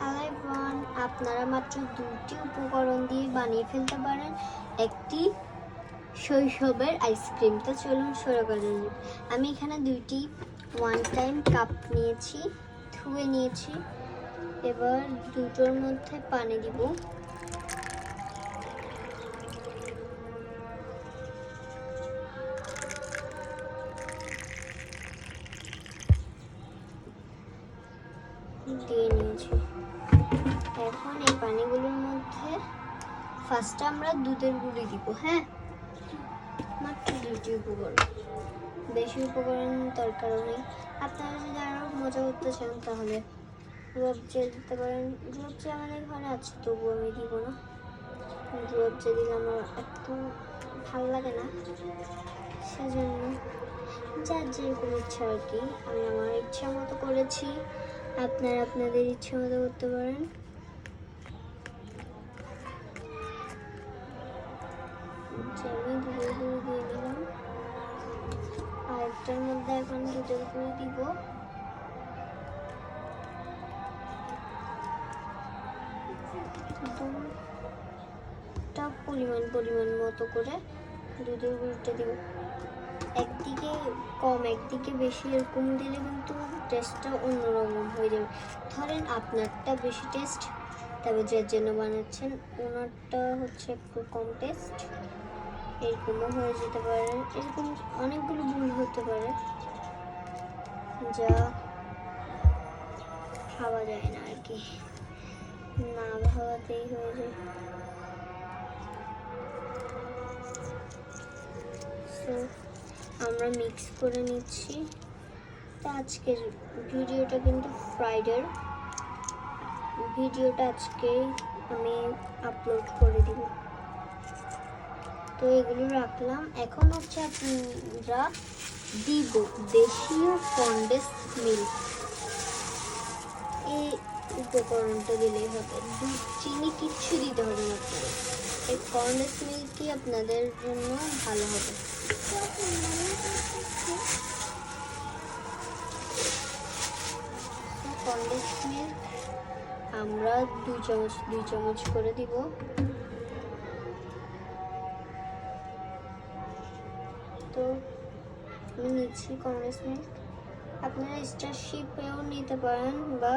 Hello everyone, আপনারা মাত্র দুটি উপকরণ দিয়ে বানিয়ে ফেলতে পারেন একটি শৈশবের আইসক্রিম। তো চলুন শুরু করা যাক। আমি এখানে দুইটি ওয়ান টাইম কাপ নিয়েছি, ধুয়ে নিয়েছি। এবার দুটোর মধ্যে পানি দিব। দিয়ে নিয়েছি। এখন এই পানিগুলোর মধ্যে ফার্স্টে আমরা দুধের গুঁড়ি দিব। হ্যাঁ, মাত্র দুটি উপকরণ, বেশি উপকরণ দরকার নেই। আপনারা যদি আরও মজা করতে চান তাহলে রুয়াবজা দিতে পারেন। রুয়াবজা আমাদের ঘরে আছে, তবু আমি দিব না। রুয়াবজা দিলে আমার একটু ভালো লাগে না, সেজন্য যার যেরকম ইচ্ছা আর কি। আমি আমার ইচ্ছা মতো করেছি, আপনারা আপনাদের ইচ্ছা মতো করতে পারেন। আমি দুধের গুঁড়ি দিয়ে নিলাম, আরেকটার মধ্যে এখন দুধের গুঁড়ি দিব। দুধটা পরিমাণ মতো করে দুধের গুঁড়িটা দিব। একদিকে কম একদিকে বেশি এরকম দিলে কিন্তু টেস্টটা অন্যরকম হয়ে যাবে। ধরেন আপনারটা বেশি টেস্ট, তবে যার জন্য বানাচ্ছেন ওনারটা হচ্ছে একটু কম টেস্ট, এরকমও হয়ে যেতে পারে। এরকম অনেকগুলো ভুল হতে পারে, যা ভাবা যায় না আর কি, না ভাবাতেই হয়ে যায়। সো আমরা মিক্স করে নিচ্ছি। তো আজকের ভিডিওটা কিন্তু ফ্রাইডের ভিডিওটা আজকে আমি আপলোড করে দিব। তো এগুলো রাখলাম। এখন হচ্ছে আমরা দিব দেশীয় কনডেন্স মিল্ক। এই উপকরণটা দিলেই হবে, দুধ চিনি কিচ্ছু দিতে হবে না আপনাদের। এই কনডেন্স মিল্কই আপনাদের জন্য ভালো হবে। কনডেন্স মিল্ক আমরা 2 চামচ করে দিব। তো আমি নিচ্ছি কনডেন্স মিল্ক। আপনারা স্টারশিপেও নিতে পারেন, বা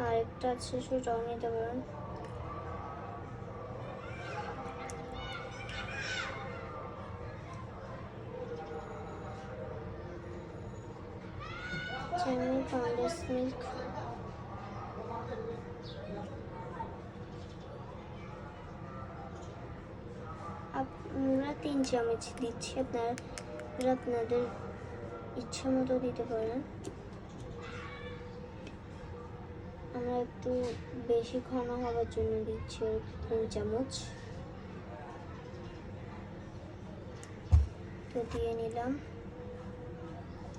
আরেকটা আছে সেটাও নিতে পারেন। আমি কনডেন্স মিল্ক আমরা 3 চামচ দিচ্ছি। আপনারা আপনাদের ইচ্ছা মতো দিতে পারেন। আমরা একটু বেশি ঘন হওয়ার জন্য দিচ্ছি 3 চামচ। তো দিয়ে নিলাম,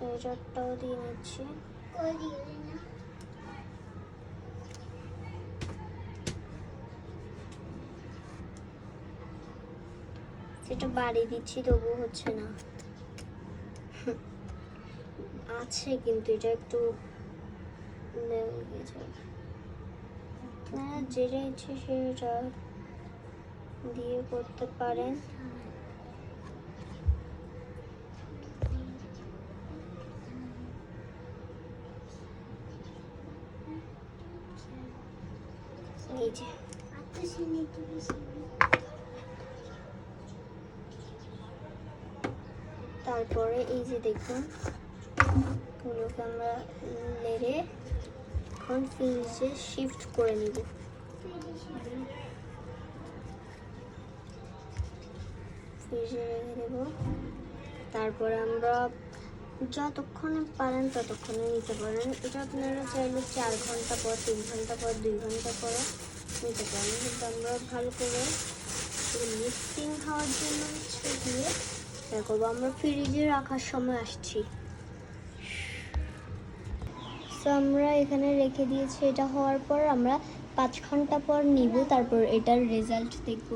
এটাও দিয়ে নিচ্ছি। সেটা বাড়ি দিচ্ছি, তবু হচ্ছে না। আছে কিন্তু এটা একটু আপনারা যেটা ইচ্ছে সেটা দিয়ে করতে পারেন। এই যে তারপরে এই যে দেখুন, ওগুলোকে আমরা নেড়ে এখন ফ্রিজে শিফট করে নিব। ফ্রিজে রেখে দেব। তারপরে আমরা যতক্ষণে পারেন ততক্ষণে নিতে পারেন। এটা আপনারা চাইলে 4 ঘন্টা পর, 3 ঘন্টা পর, 2 ঘন্টা পর নিতে পারেন। কিন্তু আমরা ভালো করে মিক্সিং হওয়ার জন্য হচ্ছে দিয়ে দেখো, আমরা ফ্রিজে রাখার সময় আসছি। তো আমরা এখানে রেখে দিয়েছি। এটা হওয়ার পর আমরা 5 ঘন্টা পর নিব, তারপর এটার রেজাল্ট দেখব।